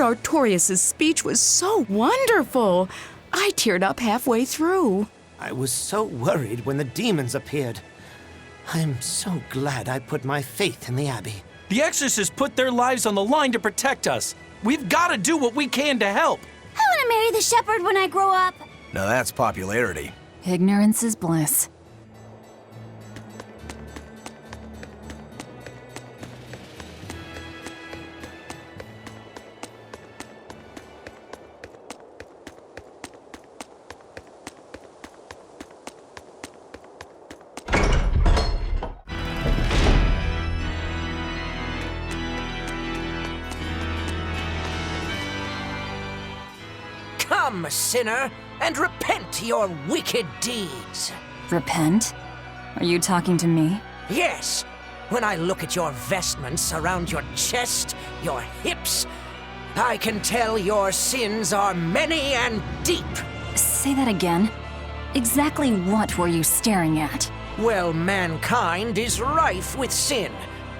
Artorias' speech was so wonderful. I teared up halfway through. I was so worried when the demons appeared. I'm so glad I put my faith in the Abbey. The exorcists put their lives on the line to protect us. We've got to do what we can to help. I want to marry the shepherd when I grow up. Now that's popularity. Ignorance is bliss. Come, sinner, and repent your wicked deeds. Repent? Are you talking to me? Yes, when I look at your vestments around your chest, your hips, I can tell your sins are many and deep. Say that again. Exactly what were you staring at? Well, mankind is rife with sin,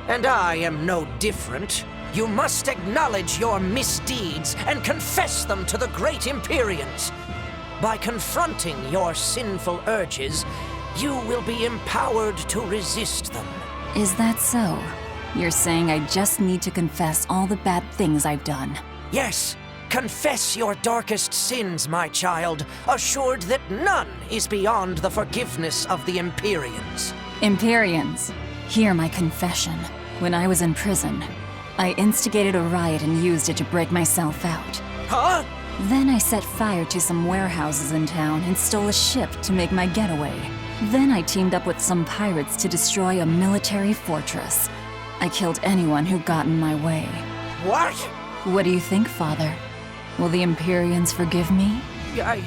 and I am no different. You must acknowledge your misdeeds and confess them to the great Empyreans. By confronting your sinful urges, you will be empowered to resist them. Is that so? You're saying I just need to confess all the bad things I've done? Yes, confess your darkest sins, my child, assured that none is beyond the forgiveness of the Empyreans. Empyreans, hear my confession. When I was in prison, I instigated a riot and used it to break myself out. Huh? Then I set fire to some warehouses in town and stole a ship to make my getaway. Then I teamed up with some pirates to destroy a military fortress. I killed anyone who got in my way. What? What do you think, Father? Will the Empyreans forgive me? I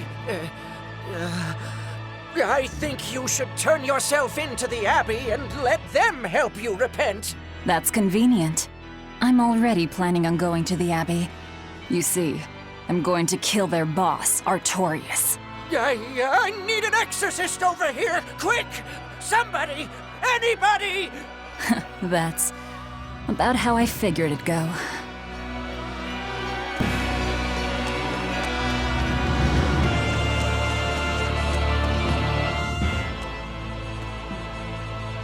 think you should turn yourself into the Abbey and let them help you repent. That's convenient. I'm already planning on going to the Abbey. You see, I'm going to kill their boss, Artorias. I need an exorcist over here! Quick! Somebody! Anybody! That's about how I figured it'd go.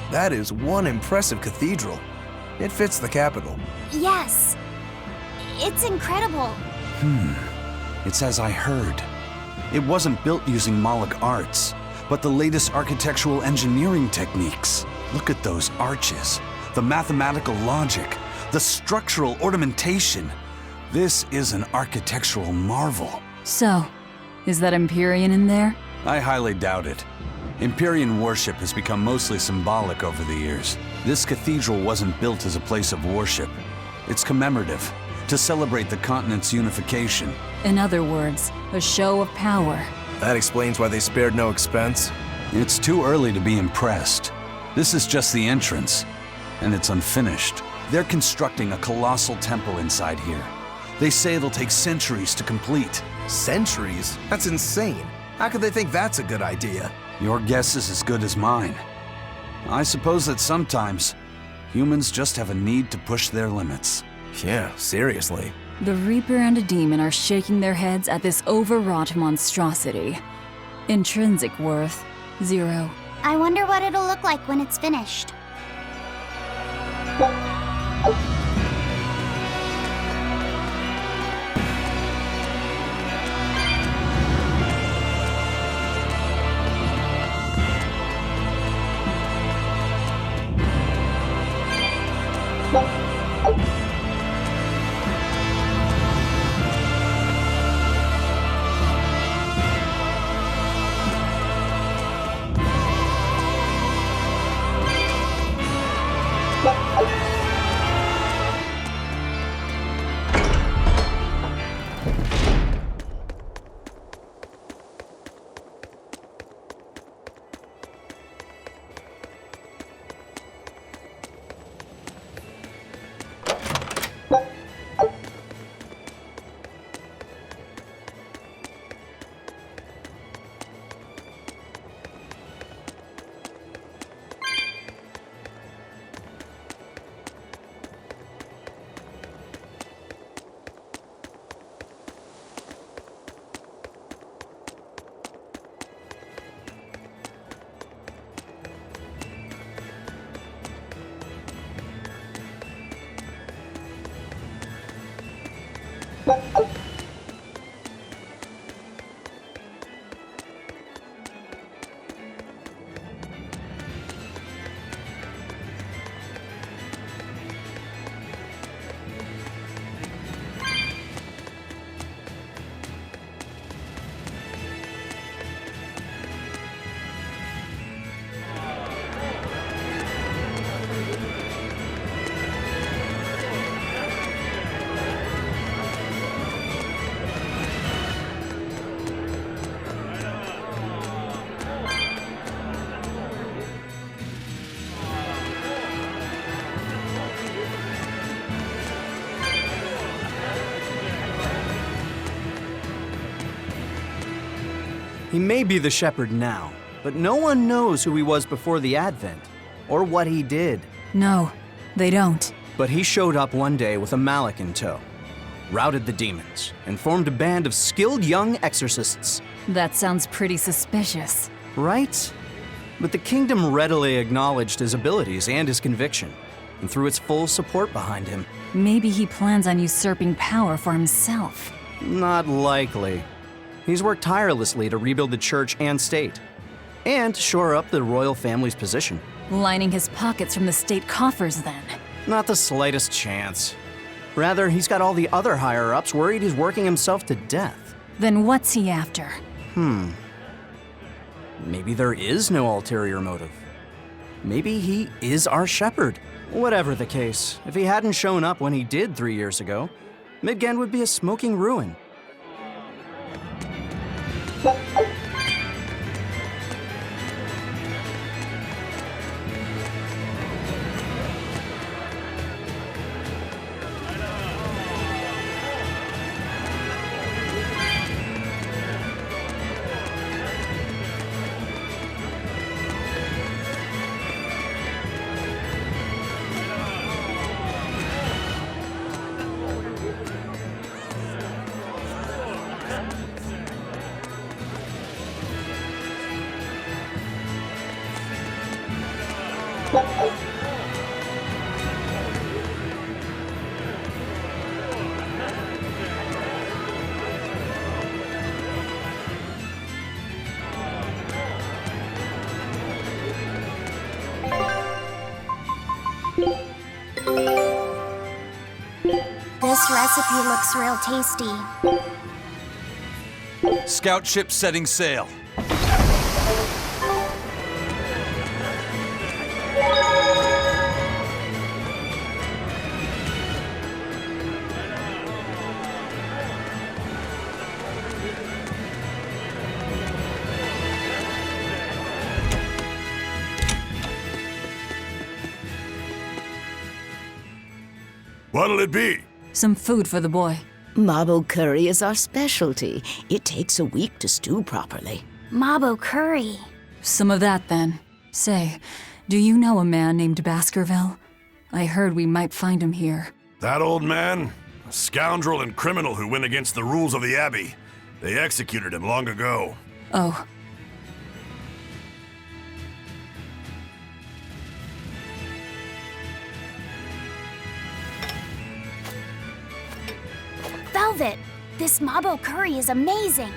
That is one impressive cathedral. It fits the capital. Yes. It's incredible. It's as I heard. It wasn't built using Moloch arts, but the latest architectural engineering techniques. Look at those arches, the mathematical logic, the structural ornamentation. This is an architectural marvel. So, is that Empyrean in there? I highly doubt it. Empyrean worship has become mostly symbolic over the years. This cathedral wasn't built as a place of worship. It's commemorative, to celebrate the continent's unification. In other words, a show of power. That explains why they spared no expense. It's too early to be impressed. This is just the entrance, and it's unfinished. They're constructing a colossal temple inside here. They say it'll take centuries to complete. Centuries? That's insane. How could they think that's a good idea? Your guess is as good as mine. I suppose that sometimes humans just have a need to push their limits. Yeah, seriously. The Reaper and a demon are shaking their heads at this overwrought monstrosity. Intrinsic worth, 0. I wonder what it'll look like when it's finished. He may be the shepherd now, but no one knows who he was before the Advent, or what he did. No, they don't. But he showed up one day with a mallet in tow, routed the demons, and formed a band of skilled young exorcists. That sounds pretty suspicious. Right? But the kingdom readily acknowledged his abilities and his conviction, and threw its full support behind him. Maybe he plans on usurping power for himself. Not likely. He's worked tirelessly to rebuild the church and state, and shore up the royal family's position. Lining his pockets from the state coffers, then. Not the slightest chance. Rather, he's got all the other higher-ups worried he's working himself to death. Then what's he after? Maybe there is no ulterior motive. Maybe he is our shepherd. Whatever the case, if he hadn't shown up when he did 3 years ago, Midgand would be a smoking ruin. This recipe looks real tasty. Scout ship setting sail. What'll it be? Some food for the boy. Mabo curry is our specialty. It takes a week to stew properly. Mabo curry. Some of that, then. Say, do you know a man named Baskerville? I heard we might find him here. That old man? A scoundrel and criminal who went against the rules of the Abbey. They executed him long ago. Oh. Velvet, this Mabo curry is amazing.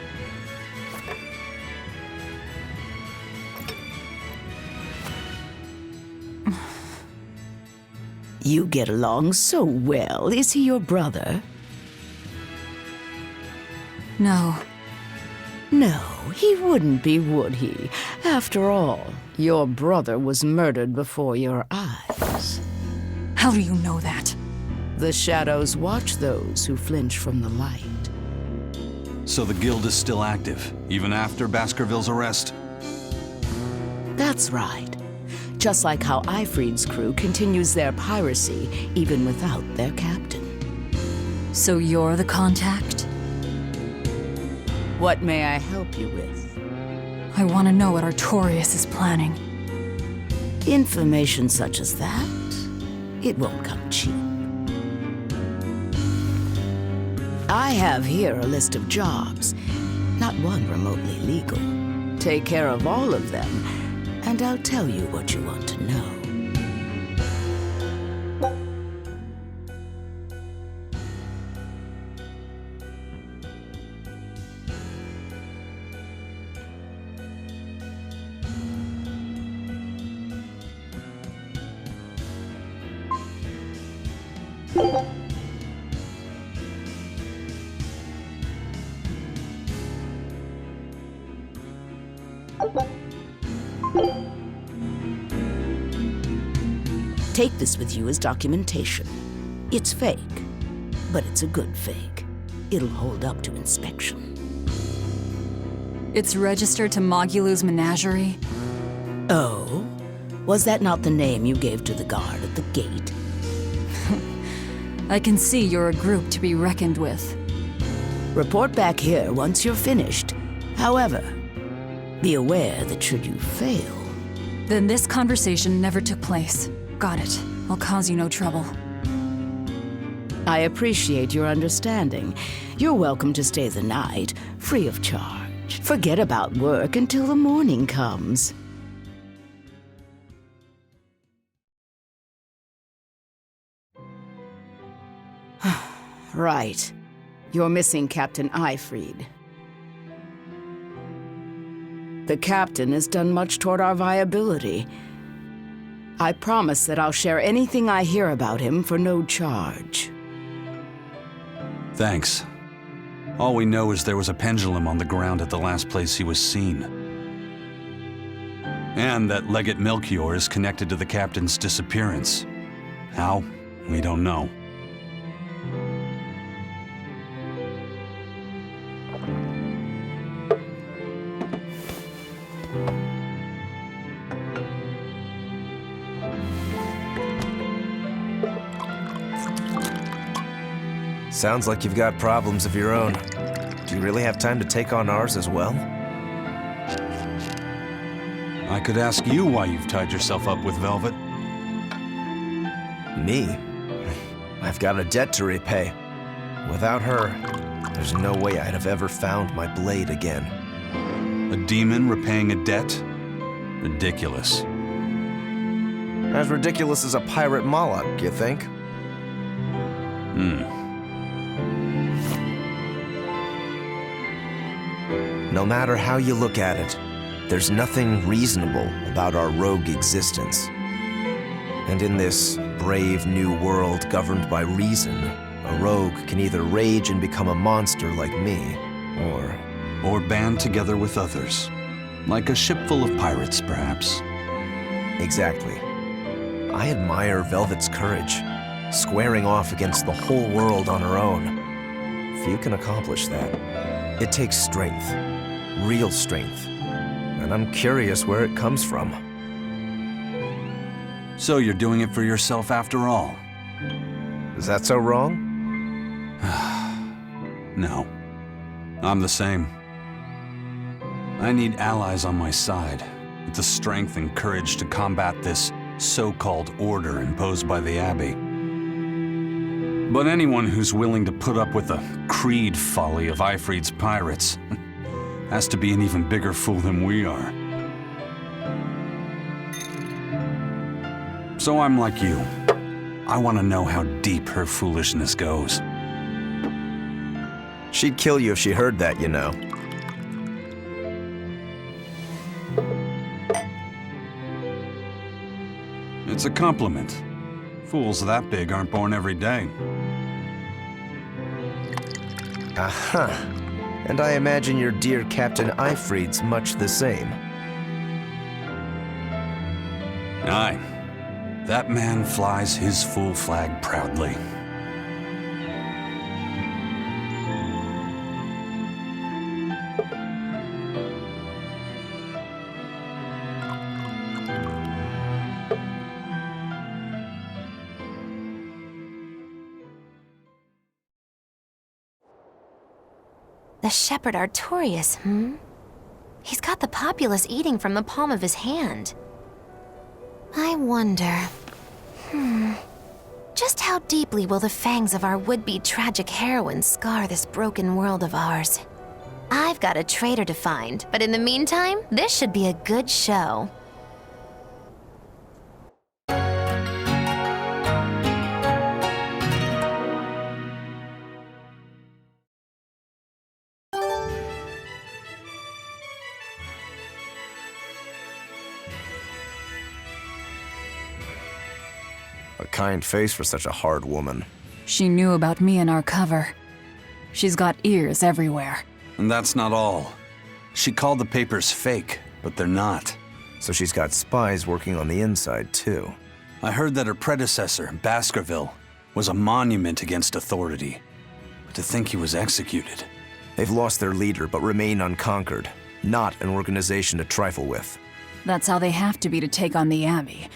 You get along so well. Is he your brother? No. No, he wouldn't be, would he? After all, your brother was murdered before your eyes. How do you know that? The shadows watch those who flinch from the light. So the guild is still active, even after Baskerville's arrest? That's right. Just like how Ifrid's crew continues their piracy even without their captain. So you're the contact? What may I help you with? I want to know what Artorias is planning. Information such as that, it won't come cheap. I have here a list of jobs, not one remotely legal. Take care of all of them, and I'll tell you what you want to know. Take this with you as documentation. It's fake, but it's a good fake. It'll hold up to inspection. It's registered to Mogulu's menagerie. Oh? Was that not the name you gave to the guard at the gate? I can see you're a group to be reckoned with. Report back here once you're finished. However, be aware that should you fail... Then this conversation never took place. Got it. I'll cause you no trouble. I appreciate your understanding. You're welcome to stay the night, free of charge. Forget about work until the morning comes. Right. You're missing Captain Eifried. The captain has done much toward our viability. I promise that I'll share anything I hear about him for no charge. Thanks. All we know is there was a pendulum on the ground at the last place he was seen. And that Legate Melchior is connected to the captain's disappearance. How? We don't know. Sounds like you've got problems of your own. Do you really have time to take on ours as well? I could ask you why you've tied yourself up with Velvet. Me? I've got a debt to repay. Without her, there's no way I'd have ever found my blade again. A demon repaying a debt? Ridiculous. As ridiculous as a pirate Moloch, you think? No matter how you look at it, there's nothing reasonable about our rogue existence. And in this brave new world governed by reason, a rogue can either rage and become a monster like me, or band together with others. Like a ship full of pirates, perhaps. Exactly. I admire Velvet's courage, squaring off against the whole world on her own. Few can accomplish that. It takes strength. Real strength. And I'm curious where it comes from. So you're doing it for yourself after all? Is that so wrong? No. I'm the same. I need allies on my side, with the strength and courage to combat this so-called order imposed by the Abbey. But anyone who's willing to put up with the creed folly of Eifried's pirates has to be an even bigger fool than we are. So I'm like you. I want to know how deep her foolishness goes. She'd kill you if she heard that, you know. It's a compliment. Fools that big aren't born every day. Aha. And I imagine your dear Captain Eifried's much the same. Aye. That man flies his full flag proudly. The shepherd Artorius, He's got the populace eating from the palm of his hand. I wonder... Just how deeply will the fangs of our would-be tragic heroine scar this broken world of ours? I've got a traitor to find, but in the meantime, this should be a good show. A kind face for such a hard woman. She knew about me and our cover. She's got ears everywhere. And that's not all. She called the papers fake, but they're not. So she's got spies working on the inside, too. I heard that her predecessor, Baskerville, was a monument against authority. But to think he was executed. They've lost their leader, but remain unconquered. Not an organization to trifle with. That's how they have to be to take on the Abbey.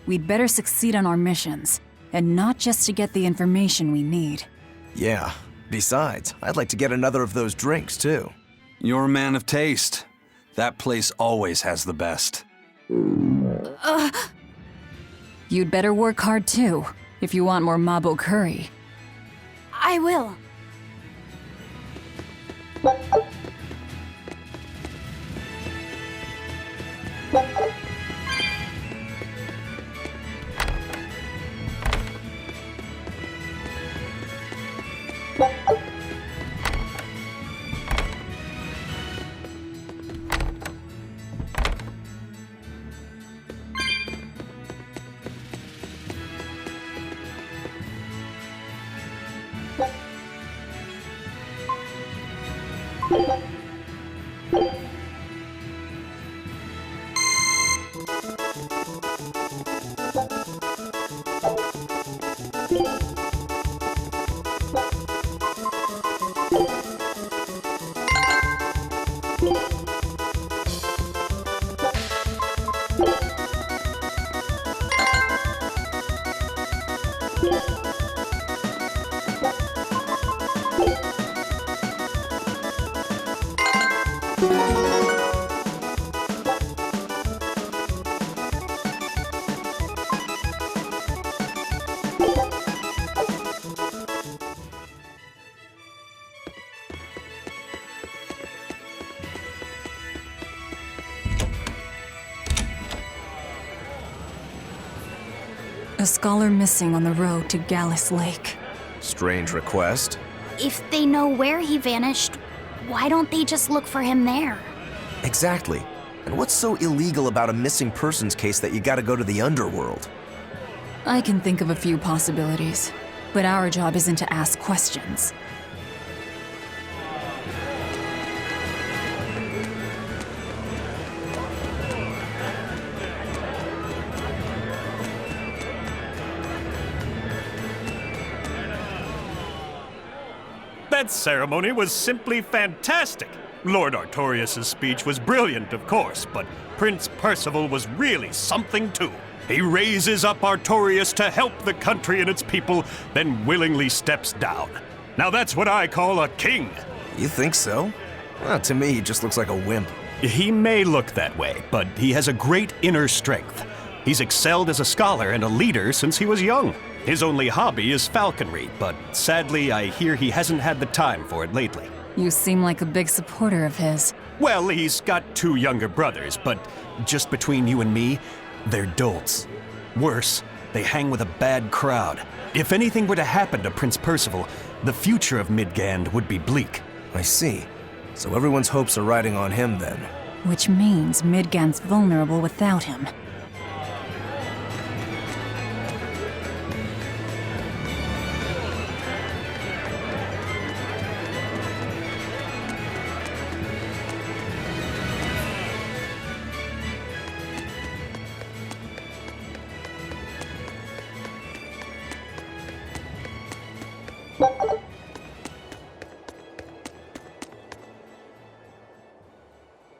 We'd better succeed on our missions, and not just to get the information we need. Yeah. Besides, I'd like to get another of those drinks, too. You're a man of taste. That place always has the best. You'd better work hard too, if you want more mabo curry. I will. A scholar missing on the road to Gallus Lake. Strange request. If they know where he vanished, why don't they just look for him there? Exactly. And what's so illegal about a missing persons case that you gotta go to the underworld? I can think of a few possibilities, but our job isn't to ask questions. That ceremony was simply fantastic. Lord Artorias' speech was brilliant, of course, but Prince Percival was really something too. He raises up Artorias to help the country and its people, then willingly steps down. Now that's what I call a king. You think so? Well, to me, he just looks like a wimp. He may look that way, but he has a great inner strength. He's excelled as a scholar and a leader since he was young. His only hobby is falconry, but sadly, I hear he hasn't had the time for it lately. You seem like a big supporter of his. Well, he's got 2 younger brothers, but just between you and me, they're dolts. Worse, they hang with a bad crowd. If anything were to happen to Prince Percival, the future of Midgand would be bleak. I see. So everyone's hopes are riding on him then. Which means Midgand's vulnerable without him.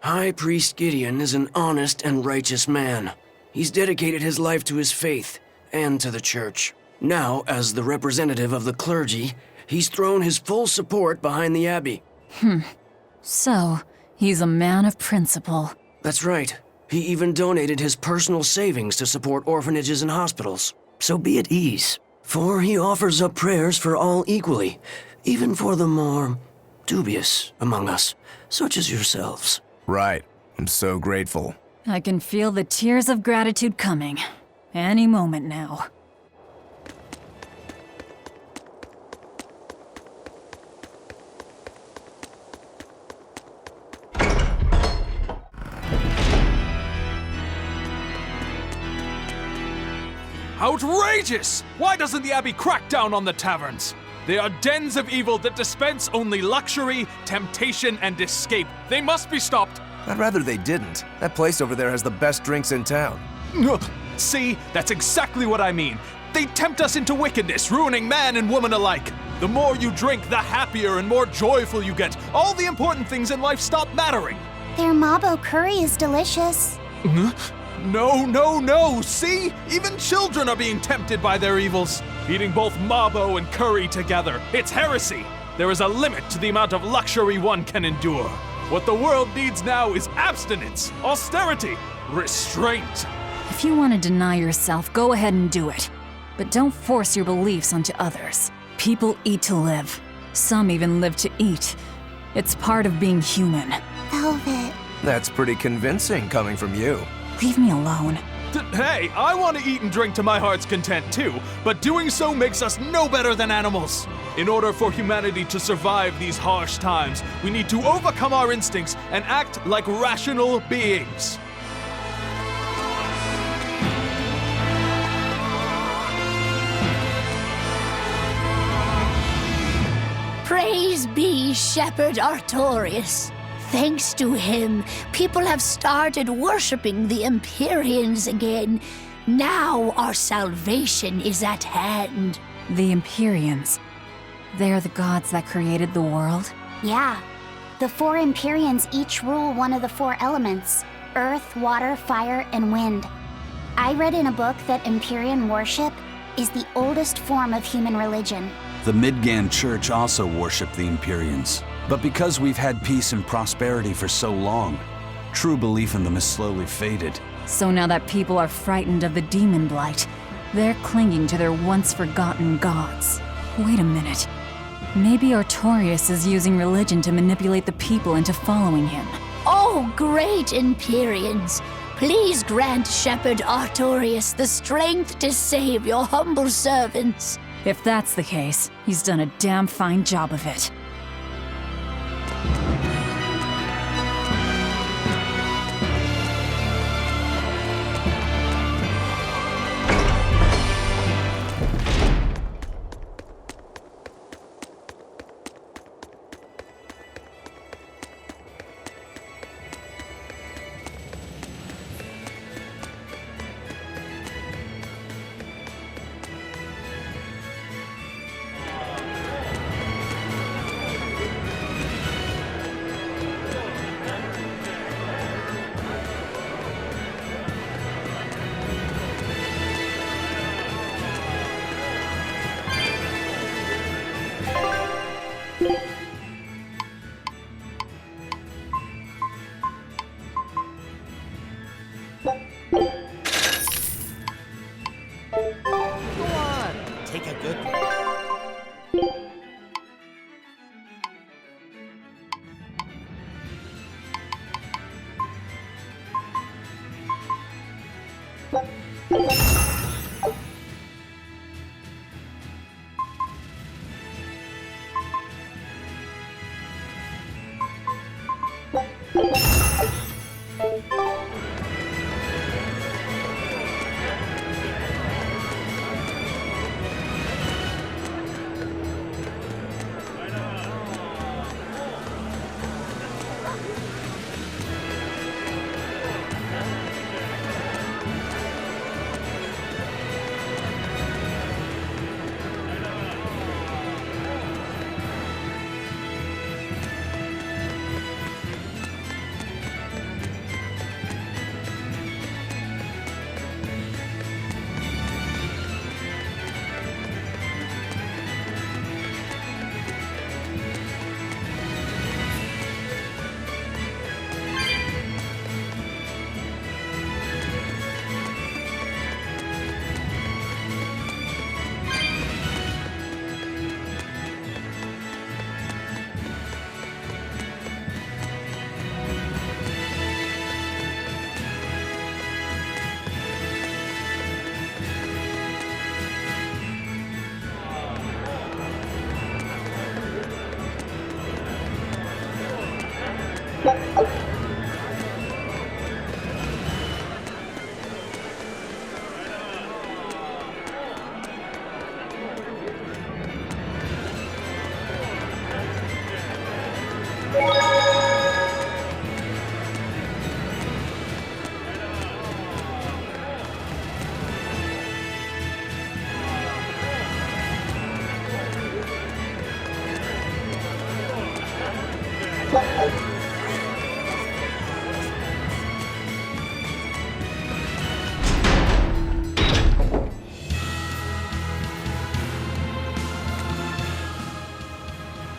High Priest Gideon is an honest and righteous man. He's dedicated his life to his faith and to the church. Now, as the representative of the clergy, he's thrown his full support behind the Abbey. So, he's a man of principle. That's right. He even donated his personal savings to support orphanages and hospitals. So be at ease, for he offers up prayers for all equally, even for the more dubious among us, such as yourselves. Right. I'm so grateful. I can feel the tears of gratitude coming. Any moment now. Outrageous! Why doesn't the Abbey crack down on the taverns? They are dens of evil that dispense only luxury, temptation, and escape. They must be stopped. I'd rather they didn't. That place over there has the best drinks in town. See, that's exactly what I mean. They tempt us into wickedness, ruining man and woman alike. The more you drink, the happier and more joyful you get. All the important things in life stop mattering. Their mabo curry is delicious. No. See? Even children are being tempted by their evils. Eating both mabo and curry together. It's heresy. There is a limit to the amount of luxury one can endure. What the world needs now is abstinence, austerity, restraint. If you want to deny yourself, go ahead and do it. But don't force your beliefs onto others. People eat to live. Some even live to eat. It's part of being human. Velvet. That's pretty convincing coming from you. Leave me alone. Hey, I want to eat and drink to my heart's content too, but doing so makes us no better than animals. In order for humanity to survive these harsh times, we need to overcome our instincts and act like rational beings. Praise be Shepherd Artorius. Thanks to him, people have started worshipping the Empyreans again. Now our salvation is at hand. The Empyreans. They're the gods that created the world? Yeah. The 4 Empyreans each rule one of the 4 elements: earth, water, fire, and wind. I read in a book that Empyrean worship is the oldest form of human religion. The Midgand Church also worshipped the Empyreans. But because we've had peace and prosperity for so long, true belief in them has slowly faded. So now that people are frightened of the demon blight, they're clinging to their once-forgotten gods. Wait a minute. Maybe Artorius is using religion to manipulate the people into following him. Oh, great Empyreans! Please grant Shepherd Artorius the strength to save your humble servants. If that's the case, he's done a damn fine job of it. Take a good...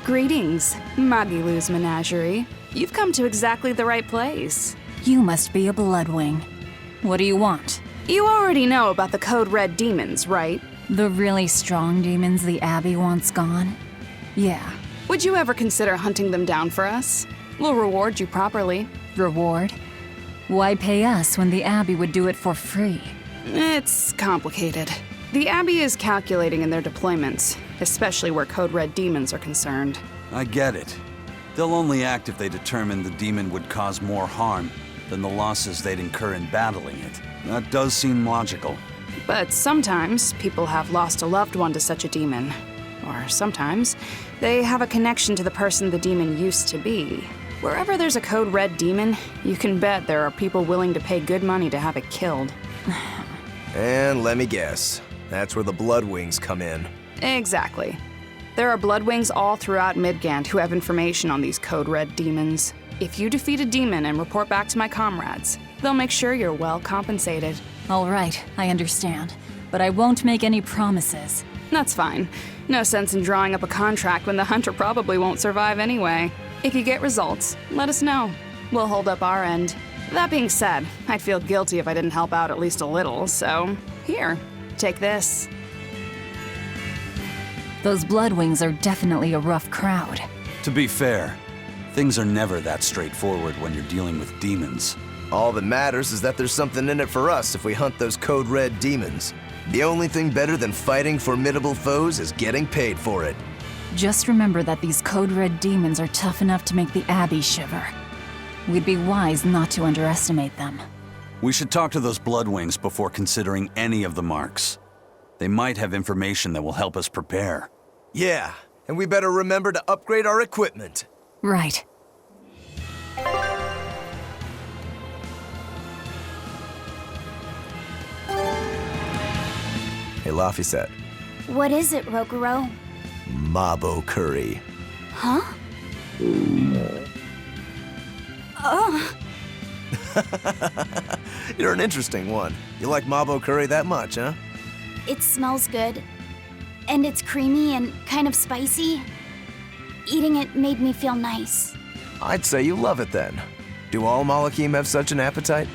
Greetings, Magilou's Menagerie. You've come to exactly the right place. You must be a Bloodwing. What do you want? You already know about the Code Red demons, right? The really strong demons the Abbey wants gone? Yeah. Would you ever consider hunting them down for us? We'll reward you properly. Reward? Why pay us when the Abbey would do it for free? It's complicated. The Abbey is calculating in their deployments, especially where Code Red demons are concerned. I get it. They'll only act if they determine the demon would cause more harm than the losses they'd incur in battling it. That does seem logical. But sometimes people have lost a loved one to such a demon. Or sometimes they have a connection to the person the demon used to be. Wherever there's a Code Red demon, you can bet there are people willing to pay good money to have it killed. And let me guess, that's where the Bloodwings come in. Exactly. There are Bloodwings all throughout Midgand who have information on these Code Red demons. If you defeat a demon and report back to my comrades, they'll make sure you're well compensated. All right, I understand. But I won't make any promises. That's fine. No sense in drawing up a contract when the hunter probably won't survive anyway. If you get results, let us know. We'll hold up our end. That being said, I'd feel guilty if I didn't help out at least a little, so here, take this. Those Bloodwings are definitely a rough crowd. To be fair, things are never that straightforward when you're dealing with demons. All that matters is that there's something in it for us if we hunt those Code Red demons. The only thing better than fighting formidable foes is getting paid for it. Just remember that these Code Red demons are tough enough to make the Abbey shiver. We'd be wise not to underestimate them. We should talk to those Bloodwings before considering any of the marks. They might have information that will help us prepare. Yeah, and we better remember to upgrade our equipment. Right. Hey, Laphicet. What is it, Rokuro? Mabo curry. Huh? Oh. You're an interesting one. You like Mabo curry that much, huh? It smells good. And it's creamy and kind of spicy. Eating it made me feel nice. I'd say you love it then. Do all Malakim have such an appetite?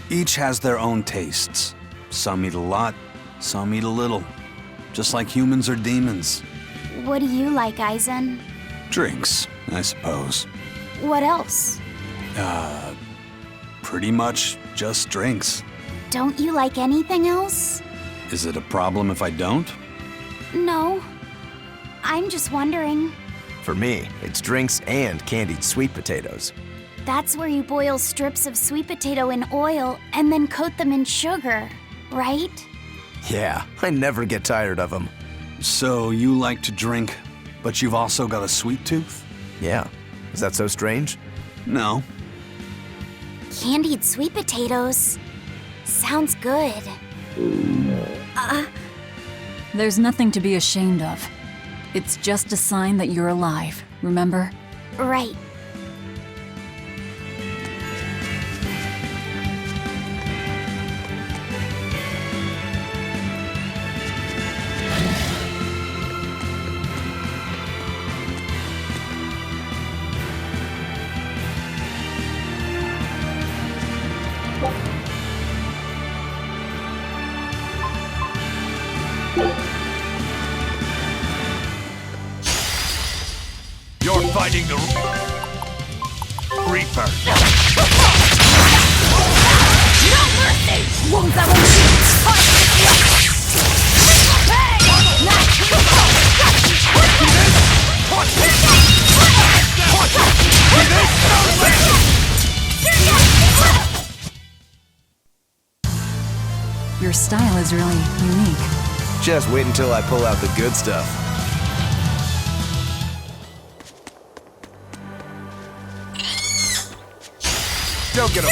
Each has their own tastes. Some eat a lot, some eat a little. Just like humans or demons. What do you like, Aizen? Drinks, I suppose. What else? Pretty much just drinks. Don't you like anything else? Is it a problem if I don't? No. I'm just wondering. For me, it's drinks and candied sweet potatoes. That's where you boil strips of sweet potato in oil and then coat them in sugar, right? Yeah, I never get tired of them. So you like to drink, but you've also got a sweet tooth? Yeah. Is that so strange? No. Candied sweet potatoes. Sounds good. There's nothing to be ashamed of. It's just a sign that you're alive, remember? Right. You're fighting the Reaper. No mercy! Won't that Your style is really unique. Just wait until I pull out the good stuff. Don't get over.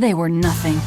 They were nothing.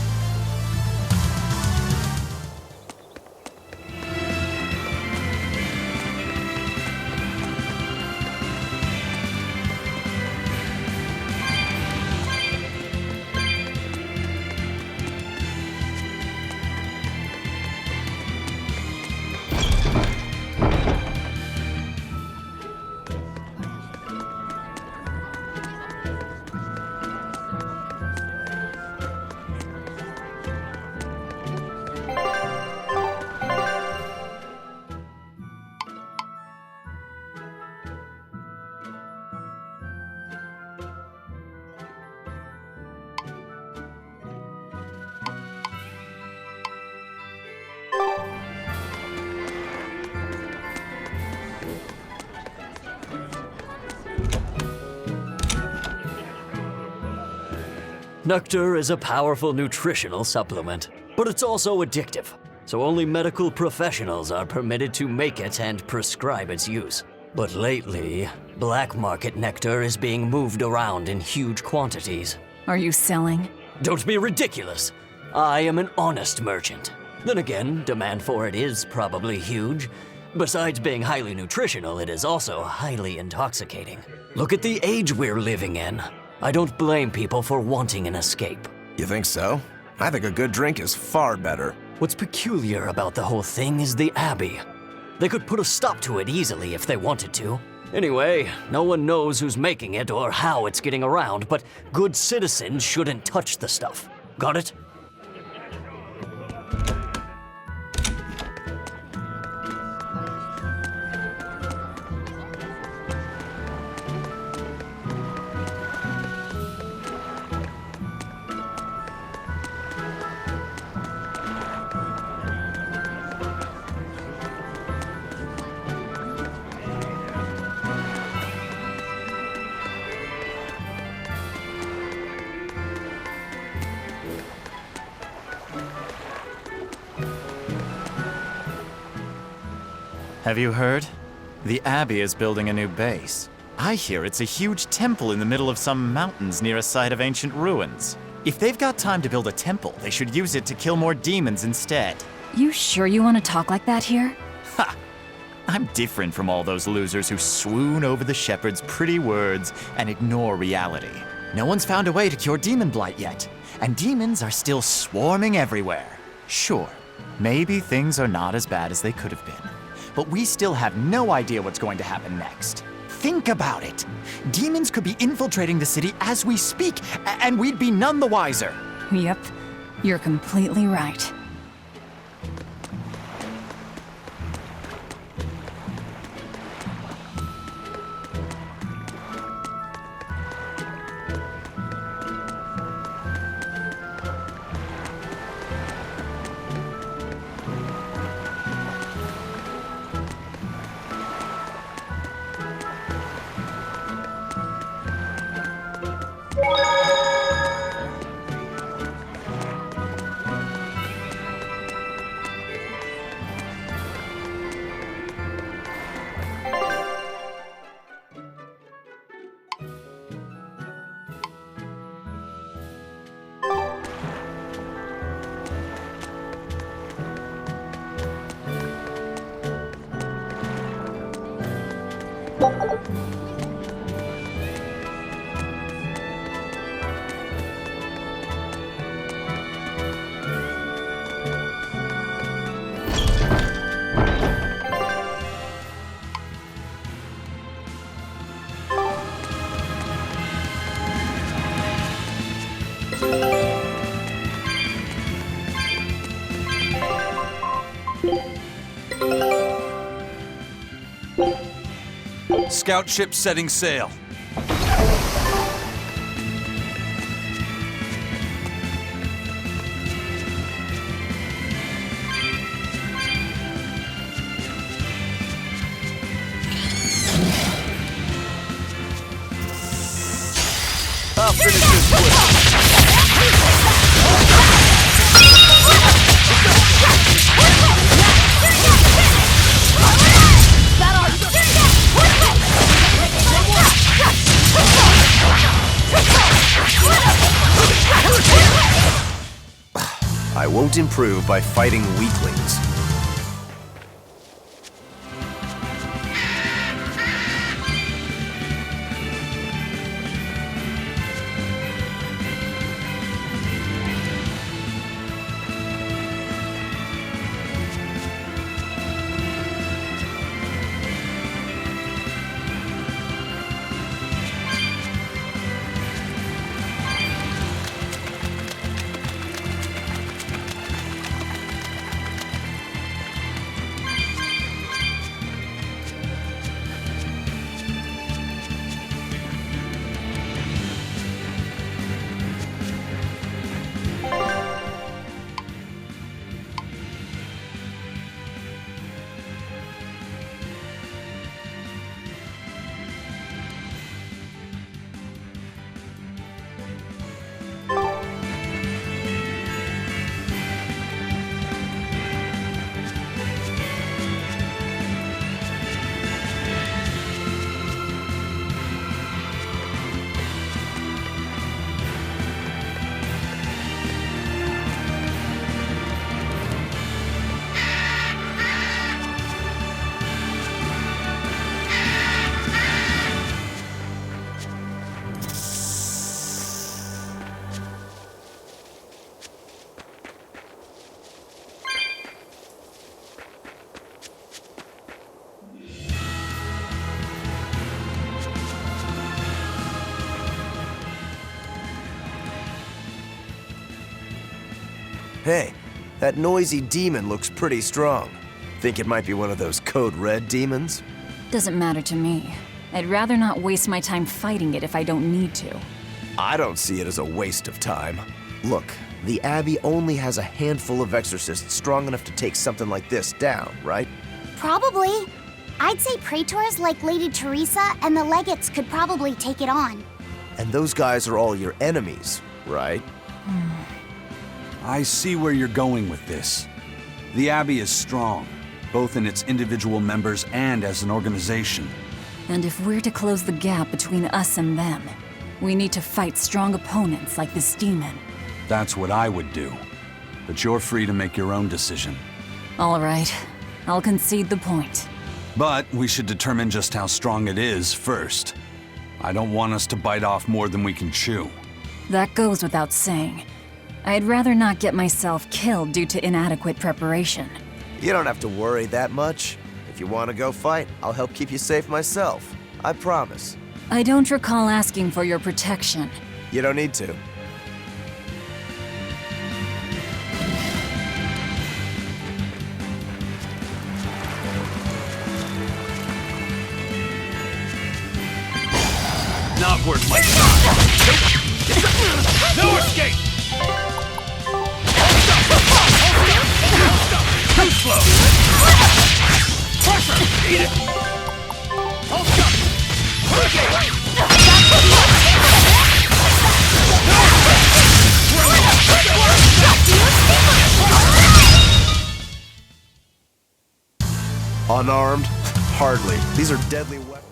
Nectar is a powerful nutritional supplement, but it's also addictive, so only medical professionals are permitted to make it and prescribe its use. But lately, black market nectar is being moved around in huge quantities. Are you selling? Don't be ridiculous. I am an honest merchant. Then again, demand for it is probably huge. Besides being highly nutritional, it is also highly intoxicating. Look at the age we're living in. I don't blame people for wanting an escape. You think so? I think a good drink is far better. What's peculiar about the whole thing is the Abbey. They could put a stop to it easily if they wanted to. Anyway, no one knows who's making it or how it's getting around, but good citizens shouldn't touch the stuff. Got it? Have you heard? The Abbey is building a new base. I hear it's a huge temple in the middle of some mountains near a site of ancient ruins. If they've got time to build a temple, they should use it to kill more demons instead. You sure you want to talk like that here? Ha! I'm different from all those losers who swoon over the shepherd's pretty words and ignore reality. No one's found a way to cure demon blight yet, and demons are still swarming everywhere. Sure, maybe things are not as bad as they could have been. But we still have no idea what's going to happen next. Think about it. Demons could be infiltrating the city as we speak, and we'd be none the wiser. Yep, you're completely right. Scout ship setting sail. I'll finish this quick. I won't improve by fighting weaklings. Hey, that noisy demon looks pretty strong. Think it might be one of those Code Red demons? Doesn't matter to me. I'd rather not waste my time fighting it if I don't need to. I don't see it as a waste of time. Look, the Abbey only has a handful of exorcists strong enough to take something like this down, right? Probably. I'd say praetors like Lady Teresa and the legates could probably take it on. And those guys are all your enemies, right? I see where you're going with this. The Abbey is strong, both in its individual members and as an organization. And if we're to close the gap between us and them, we need to fight strong opponents like this demon. That's what I would do. But you're free to make your own decision. All right, I'll concede the point. But we should determine just how strong it is first. I don't want us to bite off more than we can chew. That goes without saying. I'd rather not get myself killed due to inadequate preparation. You don't have to worry that much. If you want to go fight, I'll help keep you safe myself. I promise. I don't recall asking for your protection. You don't need to. Not worth my time. No escape! Too slow! Pressure! Eat it! Hold Unarmed? Hardly. These are deadly weapons.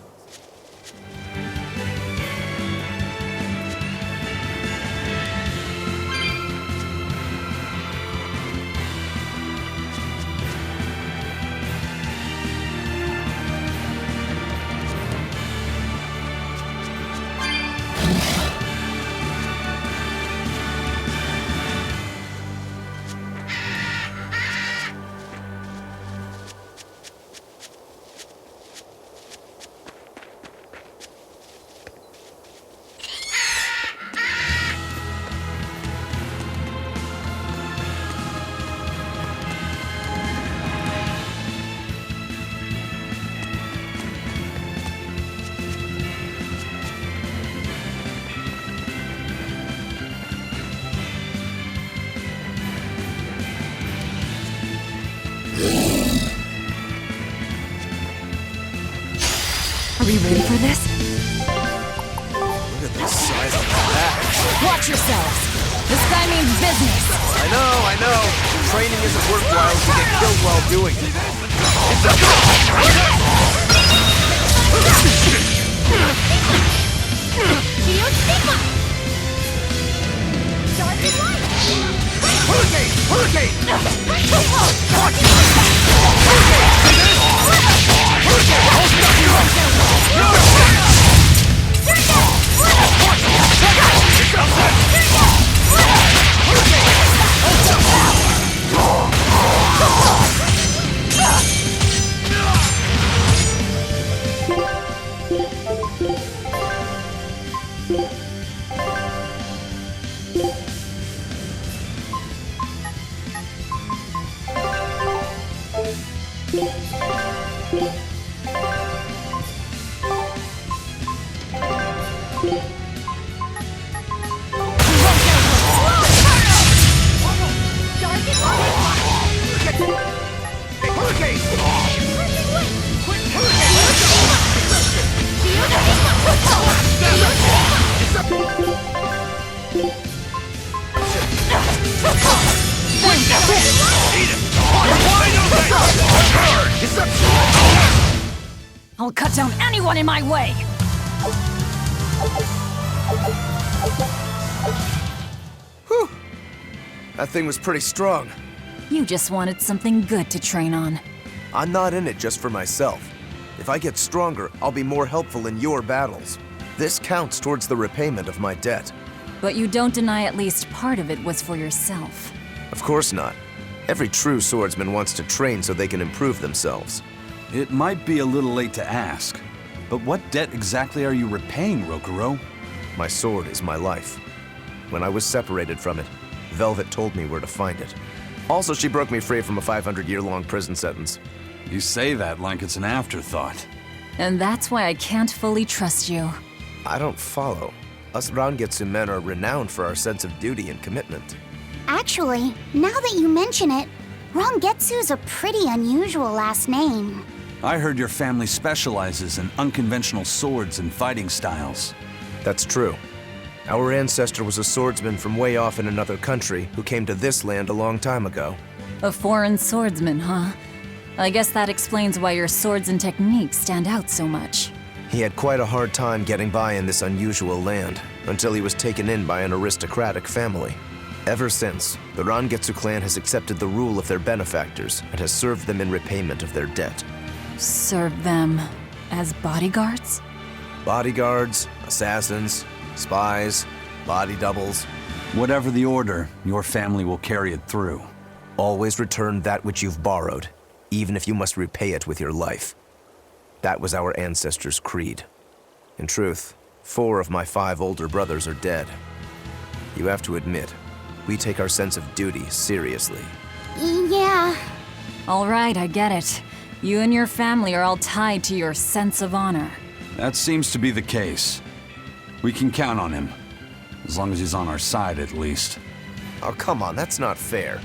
Ready for this? Look at the size of that. Watch yourselves! This guy means business! I know. Training isn't worthwhile if you get killed while doing it. Hurricane! I'll cut down anyone in my way! Whew. That thing was pretty strong. You just wanted something good to train on. I'm not in it just for myself. If I get stronger, I'll be more helpful in your battles. This counts towards the repayment of my debt. But you don't deny at least part of it was for yourself. Of course not. Every true swordsman wants to train so they can improve themselves. It might be a little late to ask, but what debt exactly are you repaying, Rokuro? My sword is my life. When I was separated from it, Velvet told me where to find it. Also, she broke me free from a 500-year-long prison sentence. You say that like it's an afterthought. And that's why I can't fully trust you. I don't follow. Us Rangetsu men are renowned for our sense of duty and commitment. Actually, now that you mention it, Rangetsu's a pretty unusual last name. I heard your family specializes in unconventional swords and fighting styles. That's true. Our ancestor was a swordsman from way off in another country who came to this land a long time ago. A foreign swordsman, huh? I guess that explains why your swords and techniques stand out so much. He had quite a hard time getting by in this unusual land, until he was taken in by an aristocratic family. Ever since, the Rangetsu clan has accepted the rule of their benefactors and has served them in repayment of their debt. Serve them as bodyguards? Bodyguards, assassins, spies, body doubles. Whatever the order, your family will carry it through. Always return that which you've borrowed, even if you must repay it with your life. That was our ancestors' creed. In truth, 4 of my 5 older brothers are dead. You have to admit, we take our sense of duty seriously. Yeah. All right, I get it. You and your family are all tied to your sense of honor. That seems to be the case. We can count on him. As long as he's on our side, at least. Oh, come on, that's not fair.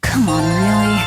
Come on, really?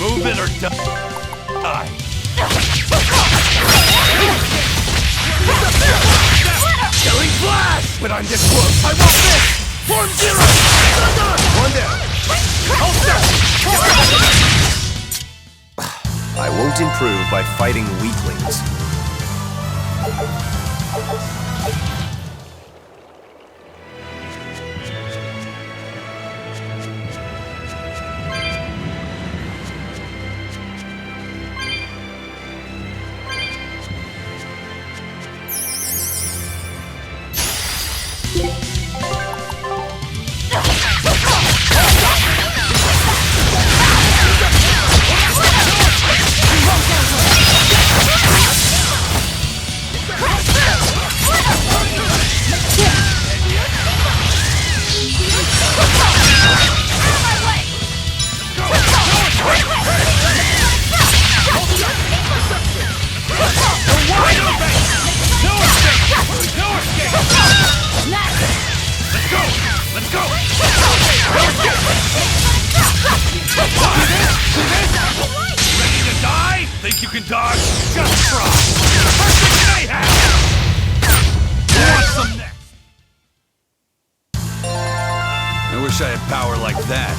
Move it or die. Killing flash! When I'm this close, I want this! Form zero! One down. I won't improve by fighting weaklings. Think you can dodge? Just try! Perfect mayhem! Want some next? I wish I had power like that.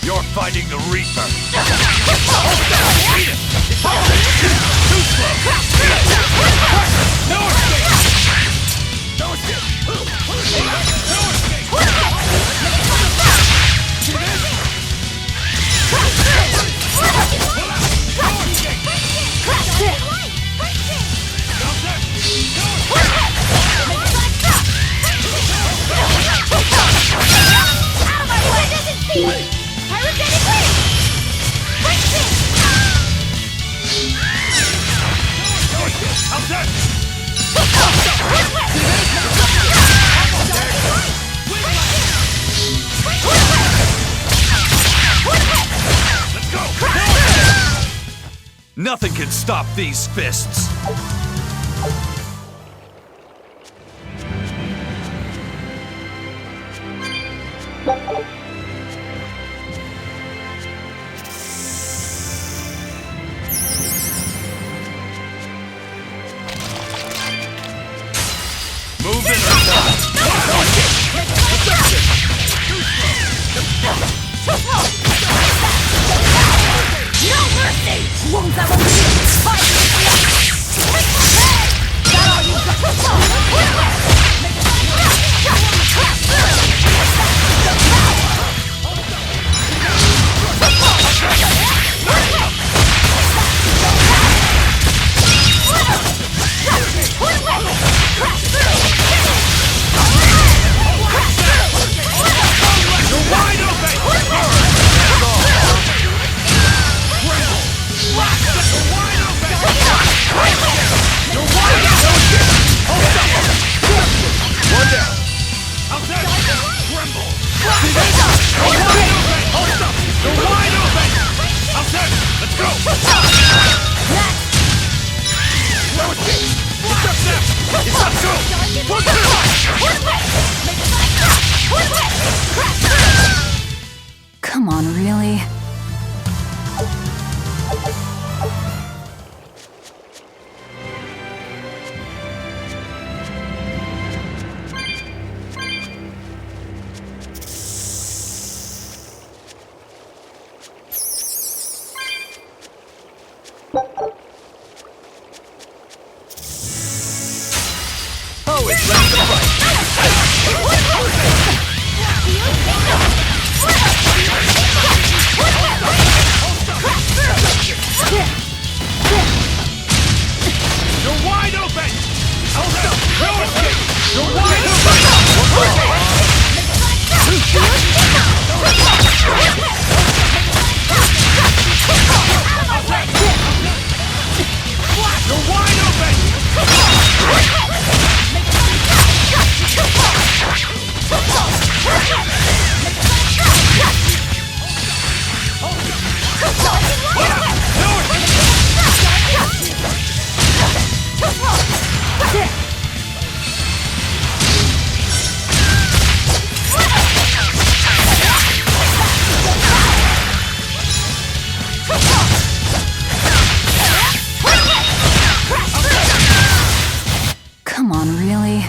You're fighting the Reaper. Too slow. No escape. No escape. Nothing can stop these fists. Move it or die. No mercy! Wounds that will be fight! That all you got! Always ready to fight. You're wide open! No escape! You're wide open! You're wide open! Come on, really?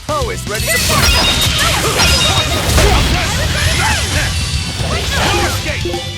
Always ready to fight! No escape!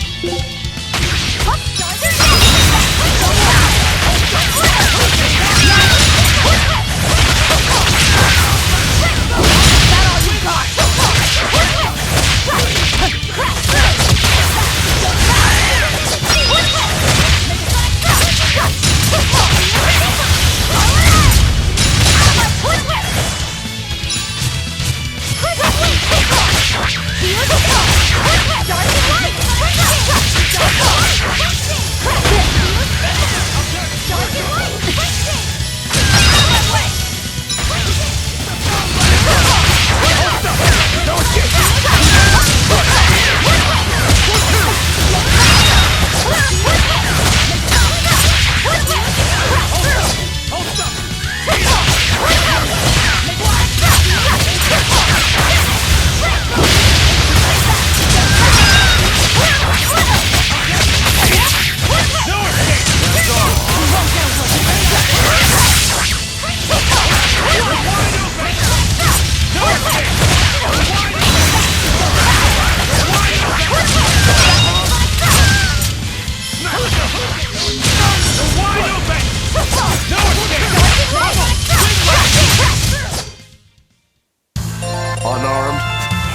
Unarmed?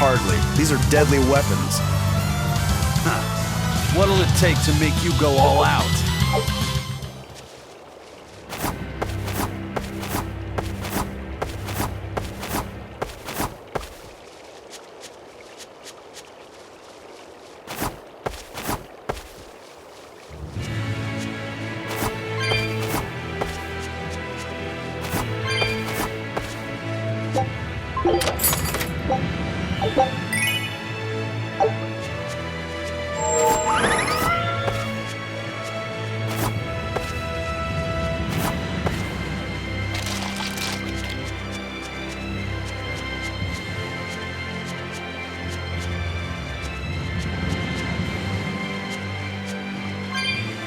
Hardly. These are deadly weapons. What'll it take to make you go all out?